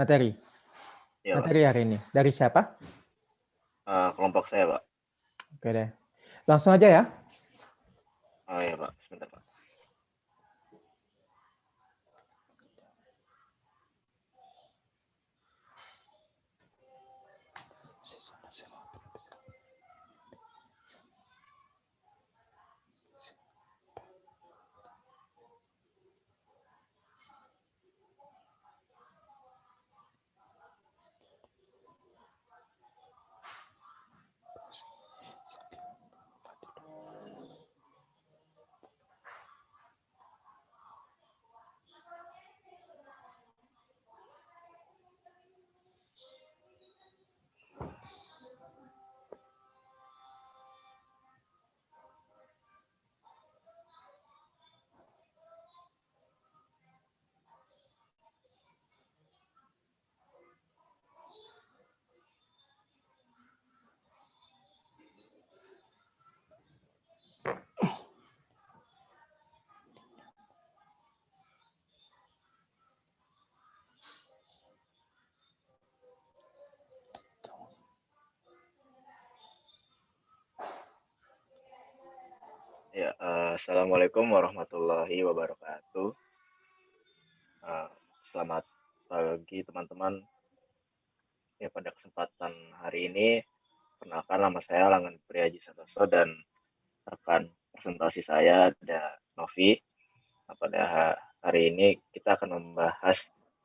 Materi. Iya, Pak. Materi hari ini. Dari siapa? Kelompok saya, Pak. Oke deh. Langsung aja ya. Oh iya, Pak. Sebentar, Pak. Ya, Assalamualaikum warahmatullahi wabarakatuh. Selamat pagi teman-teman. Ya, pada kesempatan hari ini, perkenalkan nama saya Langan Priaji Santoso dan rekan presentasi saya ada Novi. Nah, pada hari ini kita akan membahas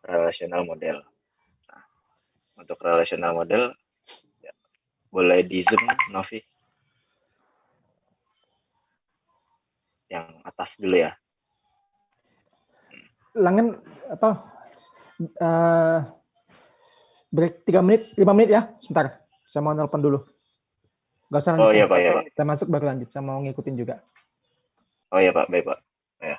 relational model. Nah, untuk relational model, ya, boleh di zoom Novi yang atas dulu ya. Langen apa? Break 3 menit, 5 menit ya. Sebentar. Saya mau nelpon dulu. Gak usah lanjut. Oh iya, Pak, ya, Pak. Kita masuk baru lanjut. Saya mau ngikutin juga. Oh iya, Pak. Baik, Pak. Ya.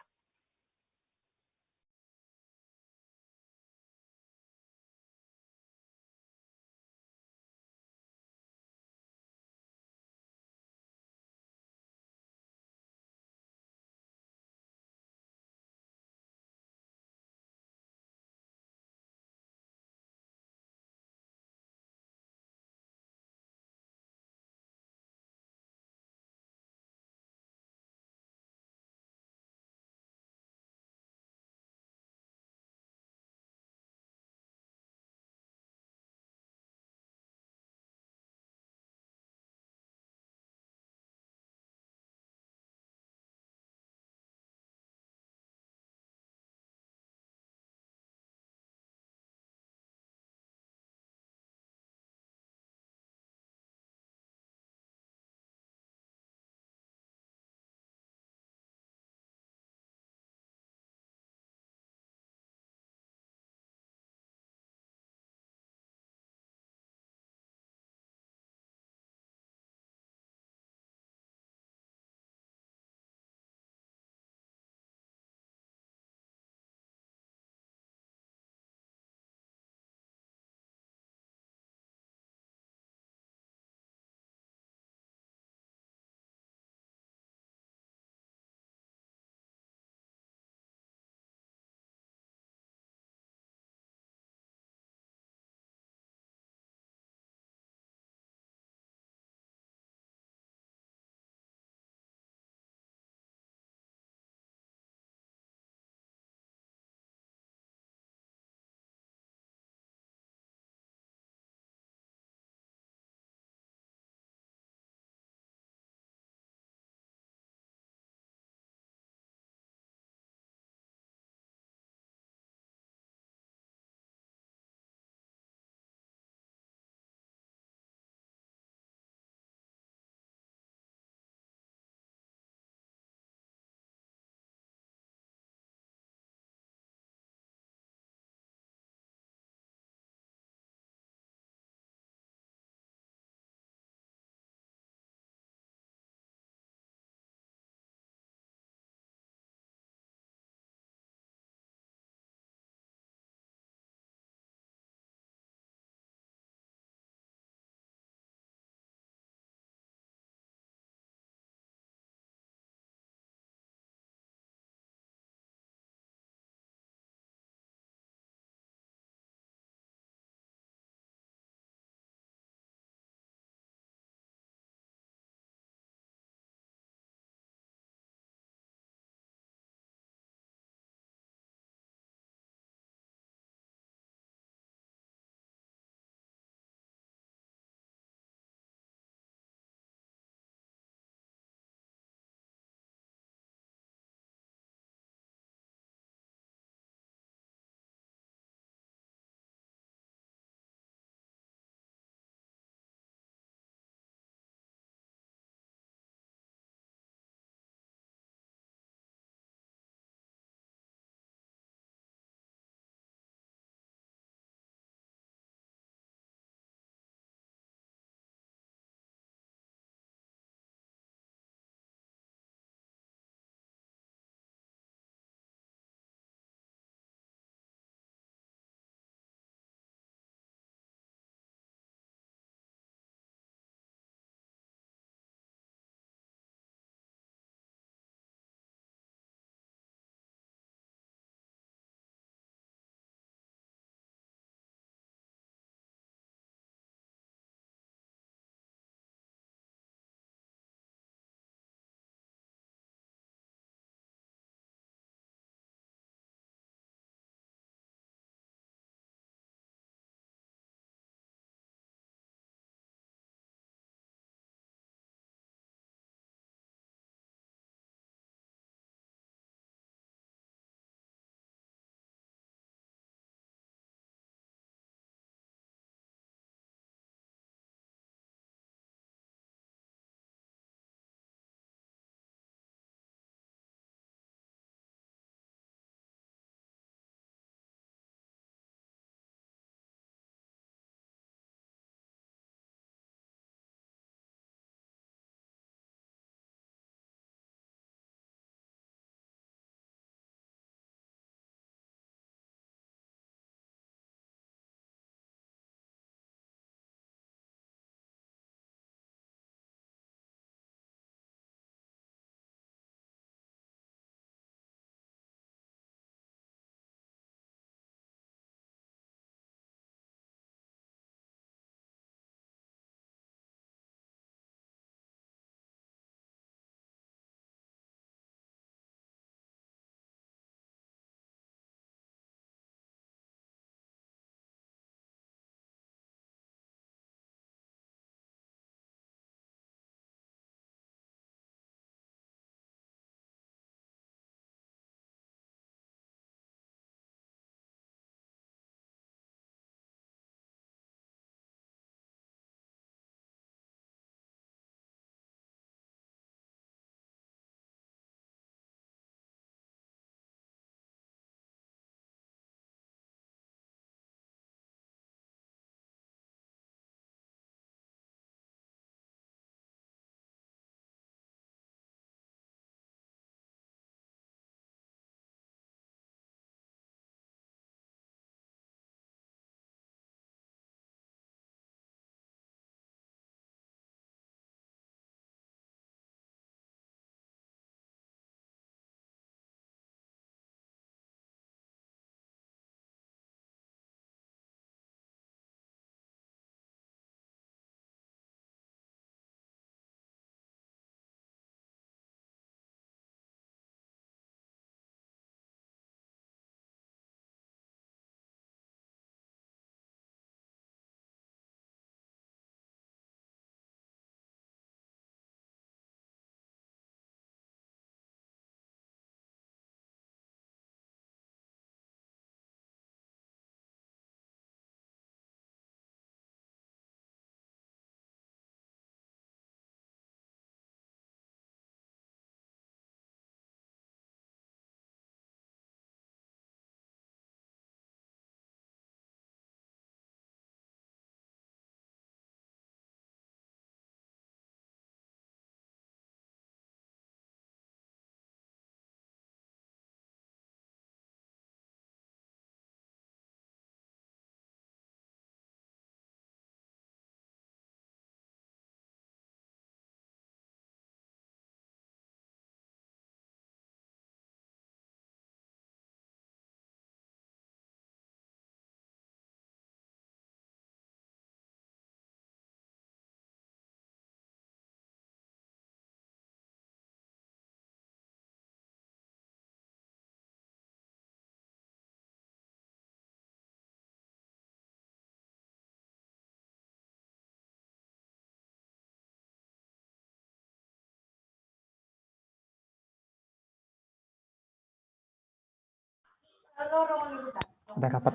Udah rapat.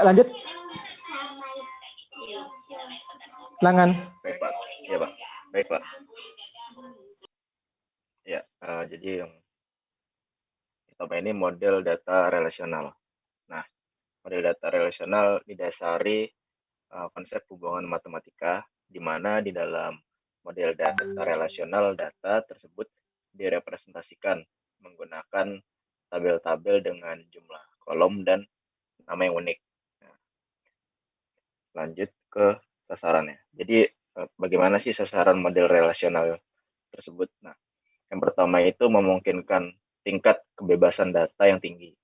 Lanjut. Langan. Baik, Pak. Ya, Pak. Baik, Pak. Ya, jadi yang pertama ini model data relasional. Nah, model data relasional didasari konsep hubungan matematika, di mana di dalam model data relasional data tersebut direpresentasikan menggunakan tabel-tabel dengan jumlah kolom dan nama yang unik. Nah, lanjut ke sasarannya. Jadi bagaimana sih sasaran model relasional tersebut? Nah, yang pertama itu memungkinkan tingkat kebebasan data yang tinggi.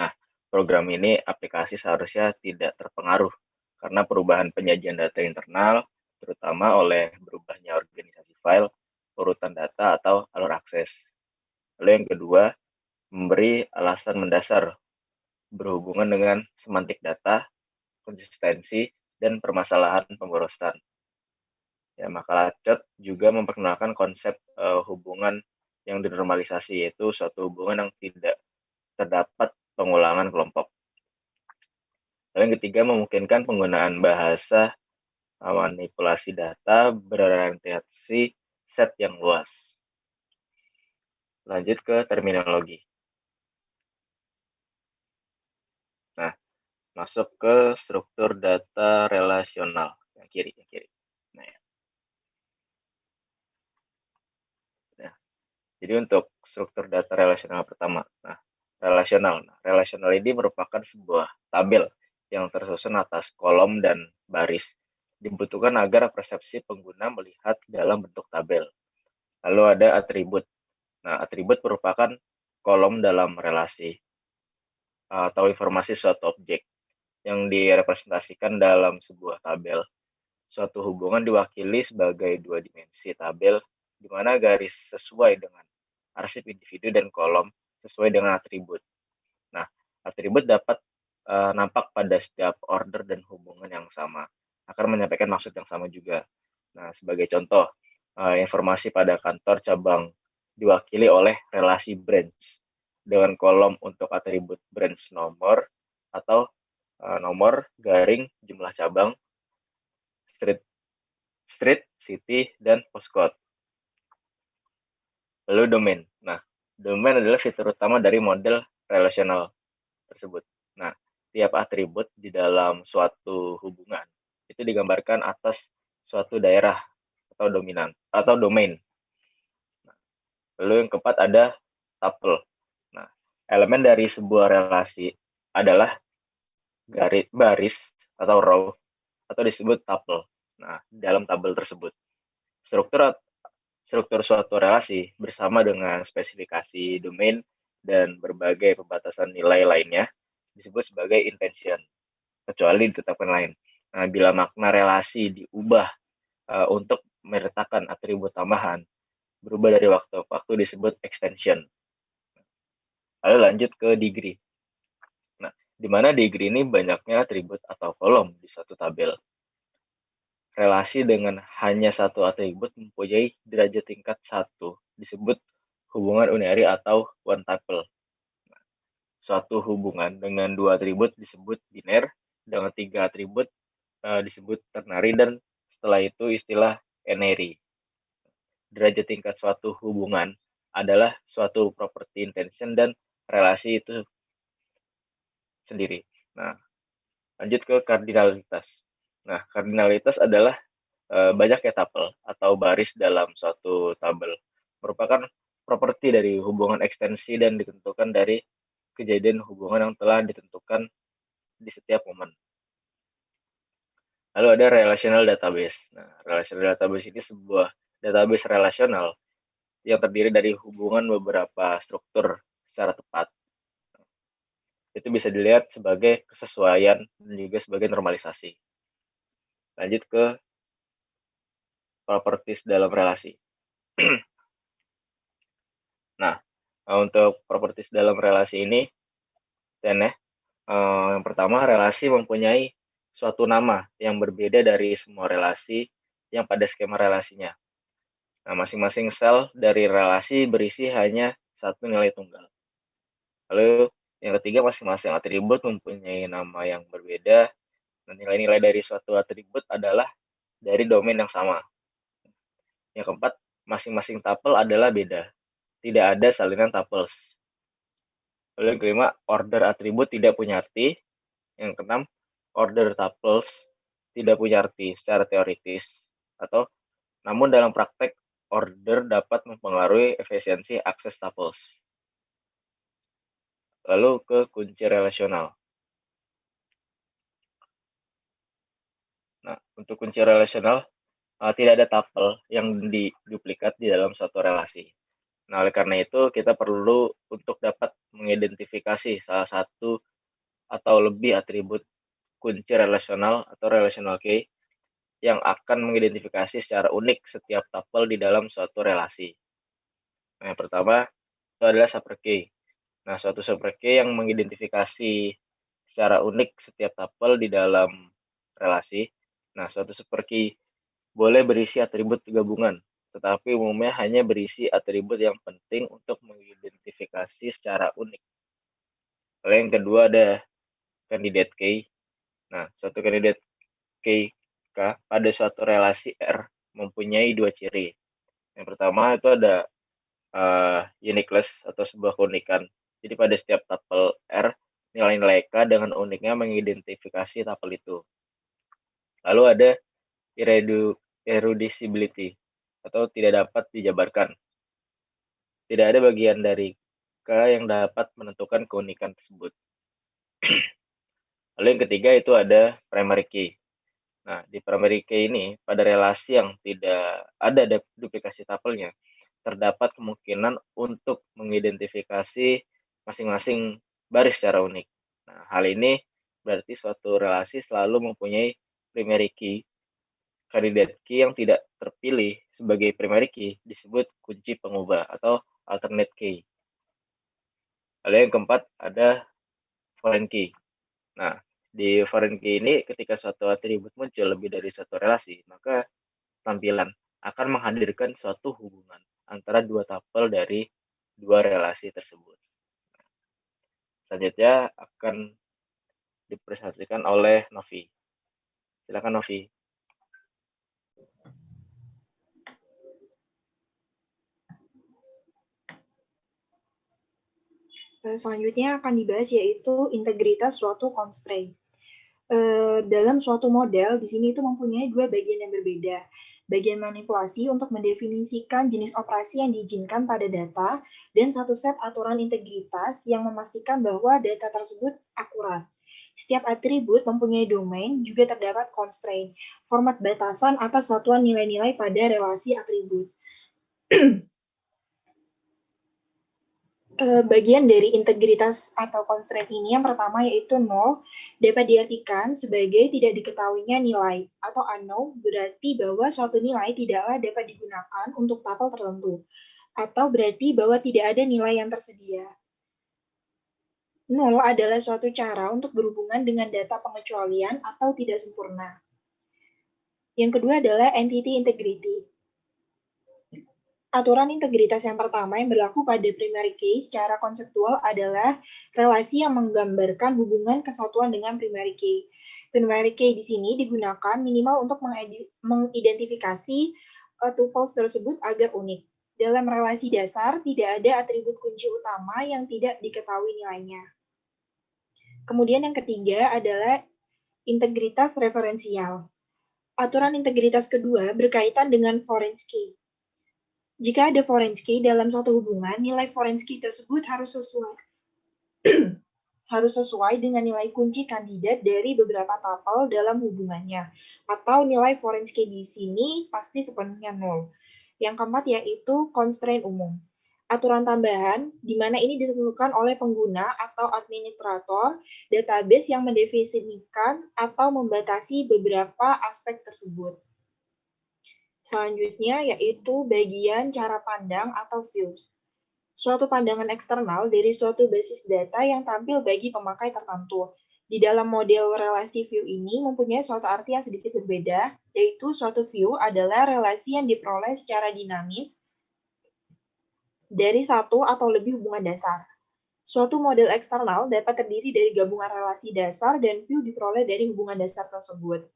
Nah, program ini aplikasi seharusnya tidak terpengaruh karena perubahan penyajian data internal, terutama oleh berubahnya organisasi file, urutan data, atau alur akses. Lalu yang kedua, memberi alasan mendasar berhubungan dengan semantik data, konsistensi, dan permasalahan pemborosan. Ya, makalah COT juga memperkenalkan konsep hubungan yang dinormalisasi, yaitu suatu hubungan yang tidak terdapat pengulangan kelompok. Lalu yang ketiga, memungkinkan penggunaan bahasa manipulasi data berorientasi set yang luas. Lanjut ke terminologi. Nah, masuk ke struktur data relasional. Yang kiri. Nah, ya. Nah, jadi untuk struktur data relasional pertama. Nah, relasional ini merupakan sebuah tabel yang tersusun atas kolom dan baris. Dibutuhkan agar persepsi pengguna melihat dalam bentuk tabel. Lalu ada atribut. Nah, atribut merupakan kolom dalam relasi atau informasi suatu objek yang direpresentasikan dalam sebuah tabel. Suatu hubungan diwakili sebagai dua dimensi tabel, di mana garis sesuai dengan arsip individu dan kolom sesuai dengan atribut. Nah, atribut dapat nampak pada setiap order dan hubungan yang sama, akan menyampaikan maksud yang sama juga. Nah, sebagai contoh, informasi pada kantor cabang diwakili oleh relasi branch dengan kolom untuk atribut branch nomor atau nomor garing jumlah cabang, street, city, dan postcode. Lalu domain. Nah, domain adalah fitur utama dari model relasional tersebut. Nah, tiap atribut di dalam suatu hubungan itu digambarkan atas suatu daerah atau dominan atau domain. Nah, lalu yang keempat ada tuple. Nah, elemen dari sebuah relasi adalah baris atau row atau disebut tuple. Nah, dalam tabel tersebut, struktur suatu relasi bersama dengan spesifikasi domain dan berbagai pembatasan nilai lainnya disebut sebagai intension, kecuali ditetapkan lain. Nah, bila makna relasi diubah untuk meletakkan atribut tambahan, berubah dari waktu ke waktu disebut extension. Lalu lanjut ke degree. Nah, di mana degree ini banyaknya atribut atau kolom di suatu tabel. Relasi dengan hanya satu atribut mempunyai derajat tingkat 1 disebut hubungan unary atau one tuple. Nah, suatu hubungan dengan dua atribut disebut biner, dengan tiga atribut disebut ternary, dan setelah itu istilah n-ary. Derajat tingkat suatu hubungan adalah suatu properti intension dan relasi itu sendiri. Nah, lanjut ke kardinalitas. Nah, kardinalitas adalah banyaknya tuple atau baris dalam suatu tabel. Merupakan properti dari hubungan ekstensi dan ditentukan dari kejadian hubungan yang telah ditentukan di setiap momen. Lalu ada relational database. Nah, relational database ini sebuah database relasional yang terdiri dari hubungan beberapa struktur secara tepat. Itu bisa dilihat sebagai kesesuaian dan juga sebagai normalisasi. Lanjut ke properties dalam relasi. Nah, untuk properties dalam relasi ini, dan yang pertama, relasi mempunyai suatu nama yang berbeda dari semua relasi yang pada skema relasinya. Nah, masing-masing sel dari relasi berisi hanya satu nilai tunggal. Lalu yang ketiga, masing-masing atribut mempunyai nama yang berbeda, dan nilai-nilai dari suatu atribut adalah dari domain yang sama. Yang keempat, masing-masing tuple adalah beda. Tidak ada salinan tuples. Lalu yang kelima, order atribut tidak punya arti. Yang keenam, order tuples tidak punya arti secara teoritis. Namun dalam praktek, order dapat mempengaruhi efisiensi akses tuples. Lalu ke kunci relasional. Nah, untuk kunci relasional, tidak ada tuple yang diduplikat di dalam suatu relasi. Nah, oleh karena itu kita perlu untuk dapat mengidentifikasi salah satu atau lebih atribut kunci relasional atau relational key yang akan mengidentifikasi secara unik setiap tuple di dalam suatu relasi. Nah, yang pertama itu adalah super key. Nah, suatu super key yang mengidentifikasi secara unik setiap tuple di dalam relasi. Nah, suatu super key boleh berisi atribut gabungan, tetapi umumnya hanya berisi atribut yang penting untuk mengidentifikasi secara unik. Lalu yang kedua ada candidate key. Nah, suatu candidate key pada suatu relasi R mempunyai dua ciri. Yang pertama itu ada uniqueness atau sebuah keunikan. Jadi pada setiap tuple R, nilai-nilai K dengan uniknya mengidentifikasi tuple itu. Lalu ada irreducibility atau tidak dapat dijabarkan. Tidak ada bagian dari K yang dapat menentukan keunikan tersebut. Lalu yang ketiga itu ada primary key. Nah, di primary key ini, pada relasi yang tidak ada duplikasi tuple-nya, terdapat kemungkinan untuk mengidentifikasi masing-masing baris secara unik. Nah, hal ini berarti suatu relasi selalu mempunyai primary key. Candidate key yang tidak terpilih sebagai primary key disebut kunci pengubah atau alternate key. Lalu yang keempat ada foreign key. Nah, di foreign key ini ketika suatu atribut muncul lebih dari satu relasi, maka tampilan akan menghadirkan suatu hubungan antara dua tuple dari dua relasi tersebut. Selanjutnya akan dipresentasikan oleh Novi. Silakan Novi. Selanjutnya akan dibahas yaitu integritas suatu constraint. Dalam suatu model, di sini itu mempunyai dua bagian yang berbeda. Bagian manipulasi untuk mendefinisikan jenis operasi yang diizinkan pada data, dan satu set aturan integritas yang memastikan bahwa data tersebut akurat. Setiap atribut mempunyai domain, juga terdapat constraint, format batasan atas satuan nilai-nilai pada relasi atribut. Bagian dari integritas atau constraint ini yang pertama yaitu null dapat diartikan sebagai tidak diketahuinya nilai atau unknown berarti bahwa suatu nilai tidaklah dapat digunakan untuk tuple tertentu atau berarti bahwa tidak ada nilai yang tersedia. Null adalah suatu cara untuk berhubungan dengan data pengecualian atau tidak sempurna. Yang kedua adalah entity integrity. Aturan integritas yang pertama yang berlaku pada primary key secara konseptual adalah relasi yang menggambarkan hubungan kesatuan dengan primary key. Primary key di sini digunakan minimal untuk mengidentifikasi tuples tersebut agar unik. Dalam relasi dasar, tidak ada atribut kunci utama yang tidak diketahui nilainya. Kemudian yang ketiga adalah integritas referensial. Aturan integritas kedua berkaitan dengan foreign key. Jika ada foreign key dalam suatu hubungan, nilai foreign key tersebut harus sesuai dengan nilai kunci kandidat dari beberapa tuple dalam hubungannya, atau nilai foreign key di sini pasti sepenuhnya nol. Yang keempat yaitu constraint umum. Aturan tambahan, di mana ini ditentukan oleh pengguna atau administrator database yang mendefinisikan atau membatasi beberapa aspek tersebut. Selanjutnya yaitu bagian cara pandang atau views. Suatu pandangan eksternal dari suatu basis data yang tampil bagi pemakai tertentu. Di dalam model relasi view ini mempunyai suatu arti yang sedikit berbeda, yaitu suatu view adalah relasi yang diperoleh secara dinamis dari satu atau lebih hubungan dasar. Suatu model eksternal dapat terdiri dari gabungan relasi dasar dan view diperoleh dari hubungan dasar tersebut.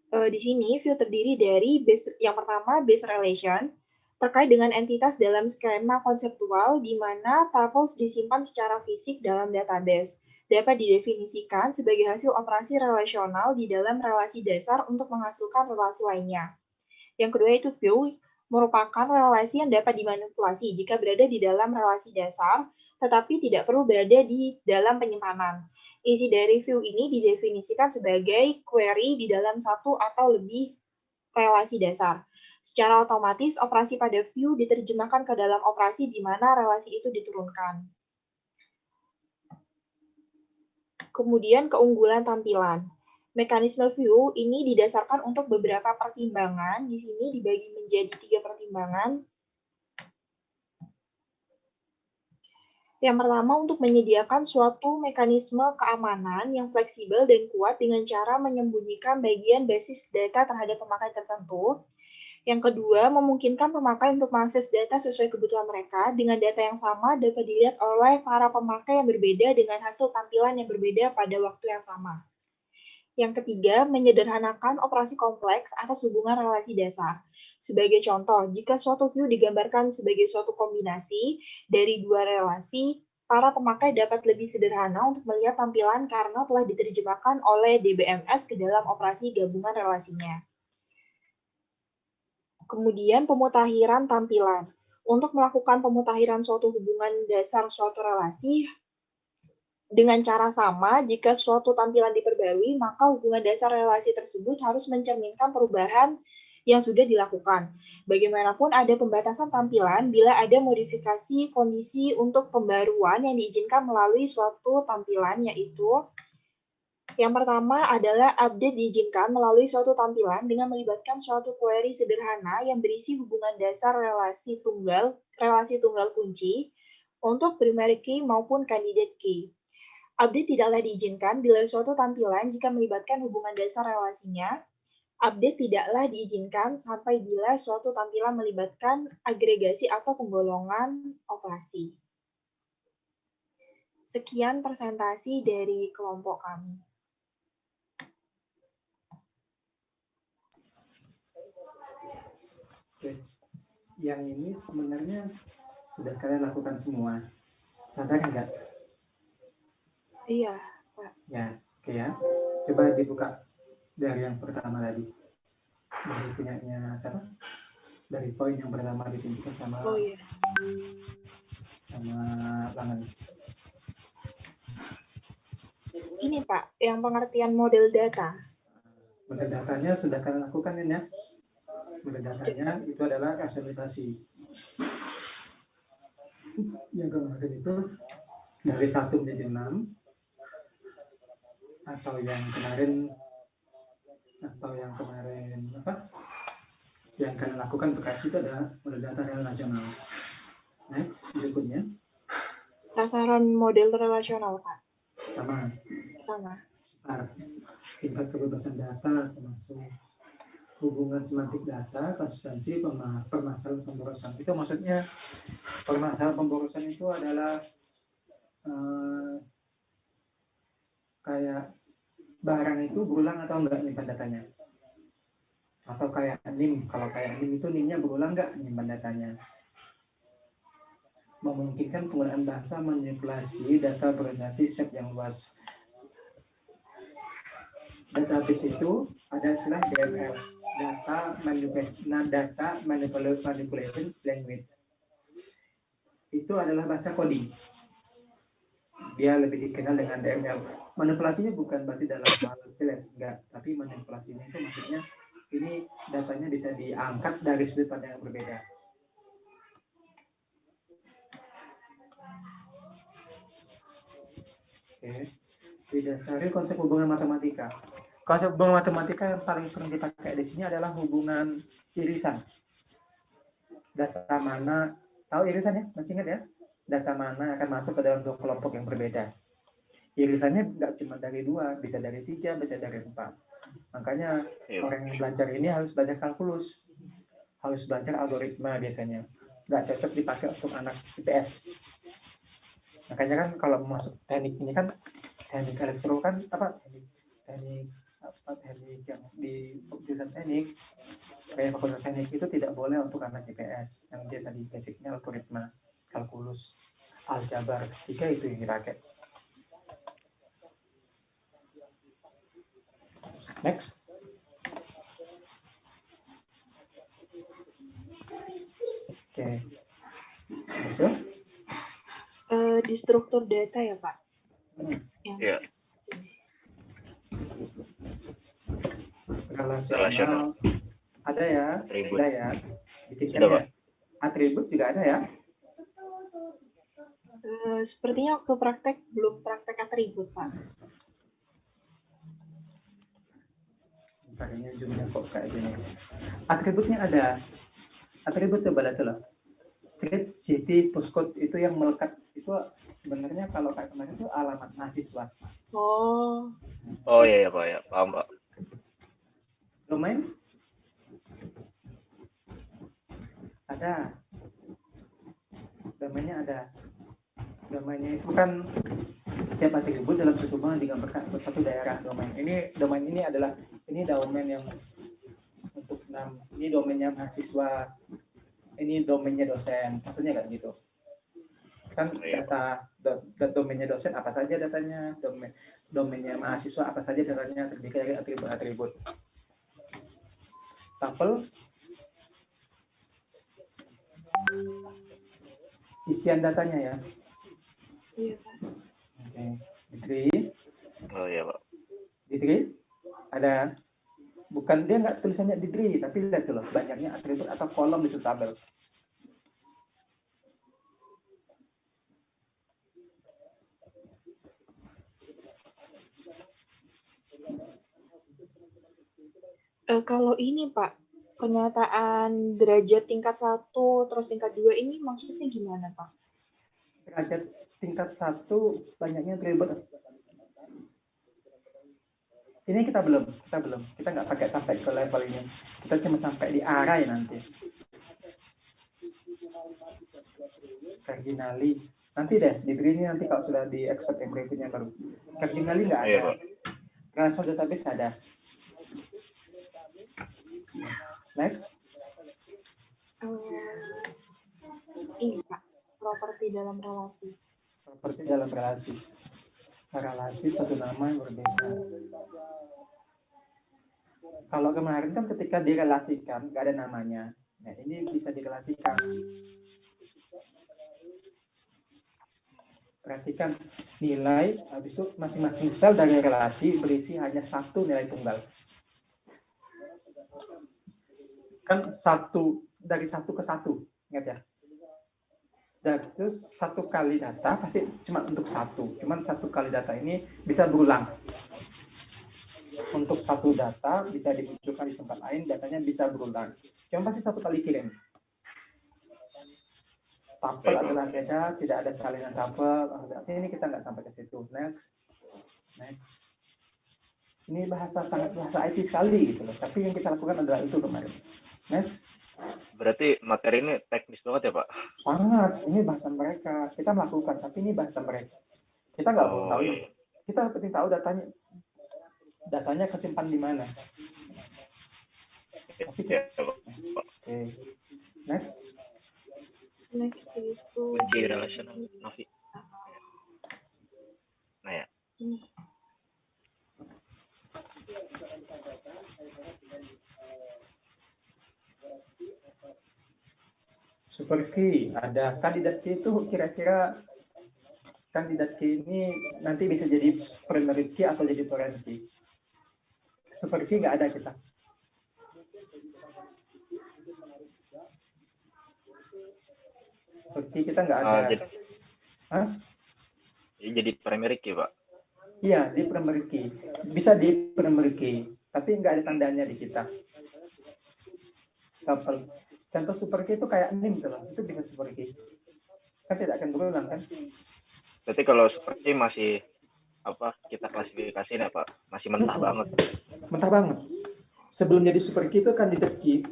Di sini view terdiri dari yang pertama base relation, terkait dengan entitas dalam skema konseptual di mana tuples disimpan secara fisik dalam database. Dapat didefinisikan sebagai hasil operasi relasional di dalam relasi dasar untuk menghasilkan relasi lainnya. Yang kedua itu view, merupakan relasi yang dapat dimanipulasi jika berada di dalam relasi dasar, tetapi tidak perlu berada di dalam penyimpanan. Isi dari view ini didefinisikan sebagai query di dalam satu atau lebih relasi dasar. Secara otomatis, operasi pada view diterjemahkan ke dalam operasi di mana relasi itu diturunkan. Kemudian keunggulan tampilan. Mekanisme view ini didasarkan untuk beberapa pertimbangan. Di sini dibagi menjadi 3 pertimbangan. Yang pertama, untuk menyediakan suatu mekanisme keamanan yang fleksibel dan kuat dengan cara menyembunyikan bagian basis data terhadap pemakai tertentu. Yang kedua, memungkinkan pemakai untuk mengakses data sesuai kebutuhan mereka dengan data yang sama dapat dilihat oleh para pemakai yang berbeda dengan hasil tampilan yang berbeda pada waktu yang sama. Yang ketiga, menyederhanakan operasi kompleks atas hubungan relasi dasar. Sebagai contoh, jika suatu view digambarkan sebagai suatu kombinasi dari dua relasi, para pemakai dapat lebih sederhana untuk melihat tampilan karena telah diterjemahkan oleh DBMS ke dalam operasi gabungan relasinya. Kemudian pemutakhiran tampilan. Untuk melakukan pemutakhiran suatu hubungan dasar suatu relasi, dengan cara sama, jika suatu tampilan diperbarui, maka hubungan dasar relasi tersebut harus mencerminkan perubahan yang sudah dilakukan. Bagaimanapun ada pembatasan tampilan bila ada modifikasi kondisi untuk pembaruan yang diizinkan melalui suatu tampilan, yaitu yang pertama adalah update diizinkan melalui suatu tampilan dengan melibatkan suatu query sederhana yang berisi hubungan dasar relasi tunggal kunci untuk primary key maupun candidate key. Update tidaklah diizinkan bila suatu tampilan jika melibatkan hubungan dasar relasinya. Update tidaklah diizinkan sampai bila suatu tampilan melibatkan agregasi atau penggolongan operasi. Sekian presentasi dari kelompok kami. Oke, yang ini sebenarnya sudah kalian lakukan semua. Sadar nggak? Iya, Pak. Ya, oke ya. Coba dibuka dari yang pertama tadi. Dari punyanya siapa? Dari poin yang pertama ditunjukkan sama sama Langan. Ini Pak, yang pengertian model data. Model datanya sudah kalian lakukan ya? Model datanya itu adalah rasionalisasi. Yang kemarin itu dari 1 menjadi 6, atau yang kemarin apa? Yang kalian lakukan bekas itu adalah model data relasional. Next, berikutnya. Sasaran model relasional, Pak. Sama. Tingkat kebebasan data termasuk hubungan semantik data, konsistensi, permasalahan pemborosan. Itu maksudnya permasalahan pemborosan itu adalah kayak barang itu berulang atau enggak nyimpan datanya. Atau kayak NIM, kalau kayak NIM itu NIM-nya berulang enggak nyimpan datanya. Memungkinkan penggunaan bahasa manipulasi data berorientasi set yang luas. Database itu ada istilah DML, data manipulation language. Itu adalah bahasa coding. Dia lebih dikenal dengan DML. Manipulasinya bukan berarti dalam hal jelek, enggak, tapi manipulasinya itu maksudnya ini datanya bisa diangkat dari sudut pandang yang berbeda. Oke. Didasari konsep hubungan matematika. Konsep hubungan matematika yang paling sering dipakai di sini adalah hubungan irisan. Data mana, tahu irisan ya? Masih ingat ya? Data mana akan masuk ke dalam dua kelompok yang berbeda. irisannya nggak cuma dari 2, bisa dari 3, bisa dari 4. Makanya Iya. orang yang belajar ini harus belajar kalkulus, harus belajar algoritma biasanya. Nggak cocok dipakai untuk anak IPS. Makanya kan kalau masuk teknik ini kan teknik elektro kan teknik yang di jurusan teknik kayak fakultas teknik itu tidak boleh untuk anak IPS yang dia tadi basicnya algoritma, kalkulus, aljabar, 3 itu yang dipakai. Next. Oke. Betul? Di struktur data ya, Pak? Yang Iya. sini. Relasional. Ada ya? Atribut. Ada ya? Bikinkan Sudah, ya? Pak. Atribut juga ada ya? Sepertinya waktu praktek belum praktek atribut, Pak. Makanya zoomnya kok kayak gini. Atributnya ada. Atribut coba lihat loh. Street, city, postcode itu yang melekat itu sebenarnya kalau kayak kemarin itu alamat mahasiswa. Oh, Oh iya, Pak, ya. Paham, Pak. Domain ada. Domainnya ada. Domainnya itu kan setiap atribut dalam satu domain digambarkan untuk satu daerah domain. Domain ini adalah domain yang untuk ini domainnya mahasiswa, ini domainnya dosen, maksudnya kayak gitu. Kan data domainnya dosen apa saja datanya, domainnya mahasiswa apa saja datanya, terdiri dari atribut-atribut. Tabel isian datanya ya. iya, Pak. Oke. Degree. Oh iya, Pak. Degree ada, bukan dia nggak tulisannya degree, tapi lihat loh banyaknya atribut atau kolom di tabel. Kalau ini, Pak, pernyataan derajat tingkat 1 terus tingkat 2 ini maksudnya gimana, Pak? Derajat tingkat 1 banyaknya atribut. Ini kita belum, kita nggak pakai sampai ke level ini. Kita cuma sampai di array nanti. Cardinali. Nanti deh, degree ini nanti kalau sudah di expert yang berikutnya baru. Cardinali nggak ada. Iya, Pak. Relational database ada. Next. Ini, Pak, properti dalam relasi. Properti dalam relasi. Relasi satu nama yang berbeda. Kalau kemarin kan ketika direlasikan nggak ada namanya. Nah, ini bisa direlasikan. Perhatikan nilai, habis itu masing-masing sel dari relasi berisi hanya satu nilai tunggal. Kan dari satu ke satu, ingat ya. Dan itu satu kali data pasti cuma untuk satu. Cuman satu kali data ini bisa berulang. Untuk satu data bisa dimunculkan di tempat lain, datanya bisa berulang. Cuma pasti satu kali kirim. Tabel adalah beda, tidak ada salinan tabel. Ini kita nggak sampai ke situ. Next. Ini bahasa IT sekali gitu loh. Tapi yang kita lakukan adalah itu kemarin. Next. Berarti materi ini teknis banget ya, Pak? Sangat. Ini bahasa mereka. Kita melakukan, tapi ini bahasa mereka. Kita nggak perlu tahu. Iya. Kita penting tahu datanya kesimpan di mana. Iya, Pak. Oke. Next. Next itu Kunci relasional Navi. Nah ya. Super key ada. Kandidat key itu kira-kira kandidat key ini nanti bisa jadi primary key atau jadi foreign key. Super key nggak ada kita. Super key kita nggak ada. Jadi primary key, Pak? Iya, di primary key. Bisa di primary key, tapi nggak ada tandanya di kita. Contoh super key itu kayak NIM gitu loh. Itu bisa super key. Kan tidak akan berulang kan? Berarti kalau super key masih kita klasifikasiin ya Pak? Masih mentah banget. Mentah banget. Sebelum jadi super key itu kandidat key.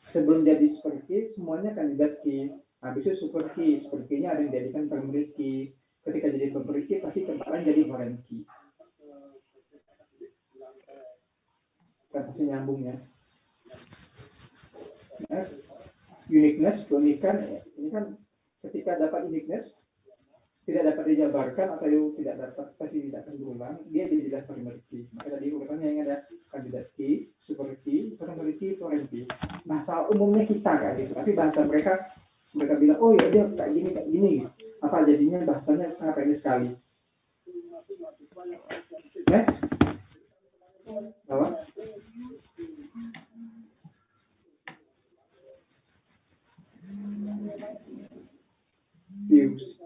Sebelum jadi super key, semuanya kandidat key. Habis itu super key. Super key-nya ada yang dijadikan primary key. Ketika jadi primary key, pasti kembali jadi foreign key. Kan pasti nyambung ya. Next, uniqueness, keunikan. Ini kan ketika dapat uniqueness, tidak dapat dijabarkan atau tidak dapat pasti tidak akan berulang, dia jadilah primary key. Maka tadi urutannya yang ada kandidat key, super key, primary key, foreign key. Bahasa umumnya kita kayak gitu, tapi bahasa mereka bilang, oh ya dia kayak gini. Apa jadinya bahasanya sangat pendek sekali. Next, bawah. Views.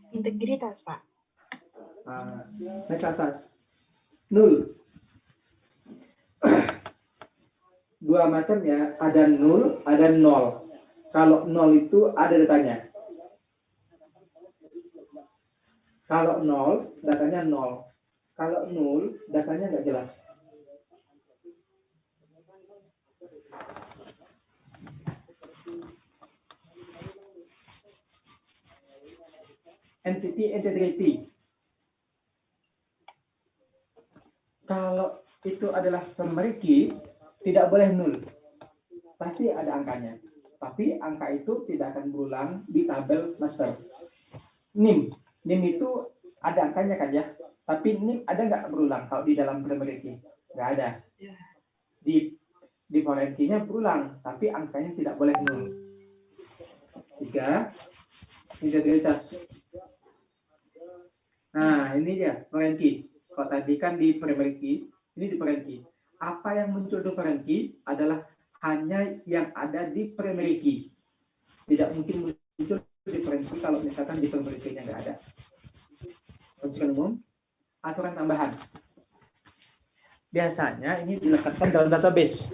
Integritas, Pak. Naik ke atas. 0. Dua macam ya, ada 0, ada 0. Kalau 0 itu ada datanya. Kalau 0, datanya 0. Kalau 0, datanya nggak jelas. Entity integrity. Kalau itu adalah primary key, tidak boleh 0. Pasti ada angkanya. Tapi angka itu tidak akan berulang di tabel master. NIM. NIM itu ada angkanya kan ya? Tapi NIM ada nggak berulang kalau di dalam primary key? Nggak ada. Di foreign key-nya berulang, tapi angkanya tidak boleh 0. 3. Integritas. Nah, ini dia foreign key. Kalau tadi kan di primary key, ini di foreign key. Apa yang muncul di foreign key adalah hanya yang ada di primary key. Tidak mungkin muncul di foreign key kalau misalkan di primary key-nya nggak ada. Konstitusi umum, aturan tambahan. Biasanya ini dilekatkan dalam database.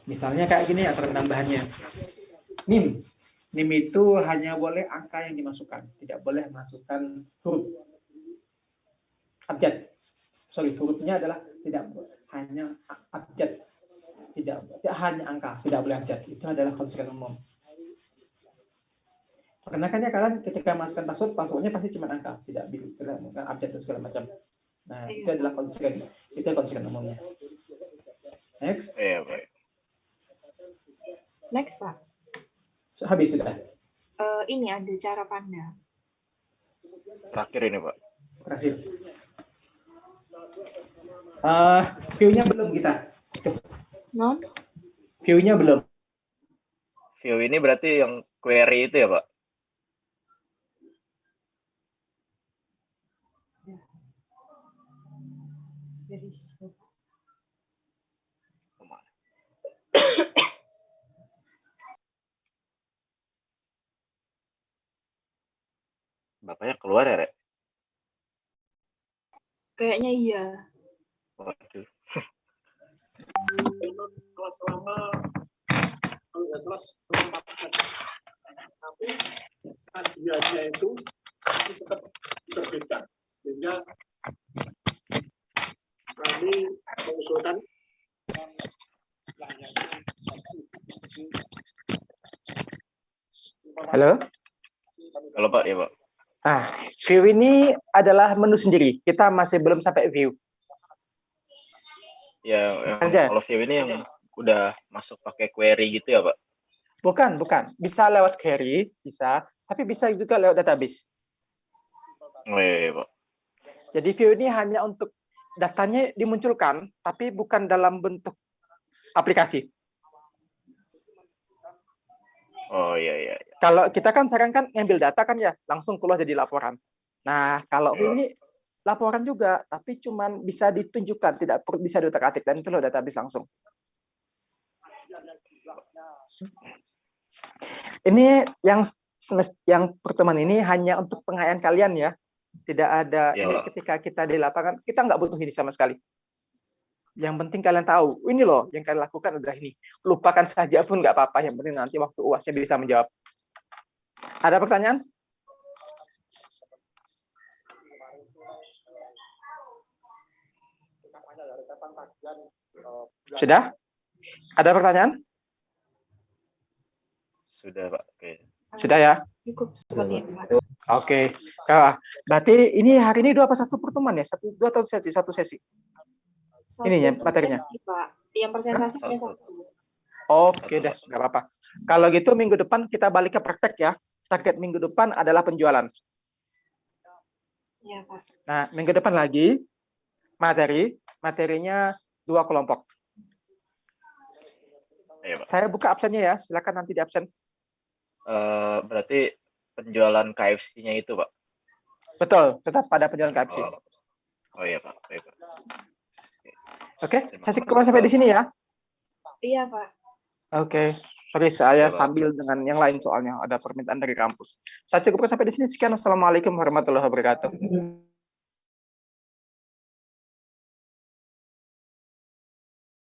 Misalnya kayak gini aturan tambahannya. NIM. NIM itu hanya boleh angka yang dimasukkan, tidak boleh masukkan huruf. Abjad. Hurufnya adalah tidak hanya abjad. Tidak hanya angka, tidak boleh abjad. Itu adalah konstitusi umum. Karena kan ya kalian ketika masukkan passwordnya pasti cuma angka, tidak bukan abjad dan segala macam. Nah, itu adalah konstitusi umumnya. Next. Baik. Next, Pak. Habis sudah. Ini ada cara pandang. Terakhir ini Pak. Terakhir. View-nya belum kita. Non? View-nya belum. View ini berarti yang query itu ya Pak? Bapaknya keluar ya, Rek? Kayaknya iya. Waduh. Kelas lama kalau nggak kelas tapi kajiannya itu tetap diterbitkan sehingga kami mengusulkan Halo? Halo Pak, ya Pak. View ini adalah menu sendiri. Kita masih belum sampai view. Ya, Aja. kalau view ini yang udah masuk pakai query gitu ya Pak? Bukan. Bisa lewat query, bisa. Tapi bisa juga lewat database. Oh iya Pak. Jadi view ini hanya untuk datanya dimunculkan, tapi bukan dalam bentuk aplikasi. Oh iya. Kalau kita kan sekarang kan ngambil data kan ya, langsung keluar jadi laporan. Nah, kalau view ini laporan juga, tapi cuman bisa ditunjukkan, tidak bisa diutak-atik, dan itu loh database langsung. Ini yang pertemuan ini hanya untuk pengayaan kalian ya. Tidak ada ini ketika kita di lapangan, kita nggak butuh ini sama sekali. Yang penting kalian tahu, ini loh yang kalian lakukan adalah ini. Lupakan saja pun nggak apa-apa, yang penting nanti waktu UASnya bisa menjawab. Ada pertanyaan? Sudah? Ada pertanyaan? Sudah, Pak. Oke. Sudah ya? Cukup seperti itu, Pak. Oke. Berarti ini hari ini 2 apa 1 pertemuan ya? 2 atau sesi? 1 sesi? Ininya, materinya? Sesi, Pak. Yang presentasinya Satu. 1. Oke deh, nggak apa-apa. Kalau gitu minggu depan kita balik ke praktek ya. Target minggu depan adalah penjualan. Ya, Pak. Nah, minggu depan lagi materinya 2 kelompok. Iya, Pak. Saya buka absennya ya, silakan nanti di absen. Berarti penjualan KFC-nya itu, Pak. Betul, tetap pada penjualan KFC. Oh iya, Pak. Baik, Pak. Oke, sesi kurang sampai di sini ya. Iya, Pak. Oke, sorry saya Oke, Pak. sambil dengan yang lain soalnya ada permintaan dari kampus. Saya cukupkan sampai di sini. Sekian, wassalamualaikum warahmatullahi wabarakatuh.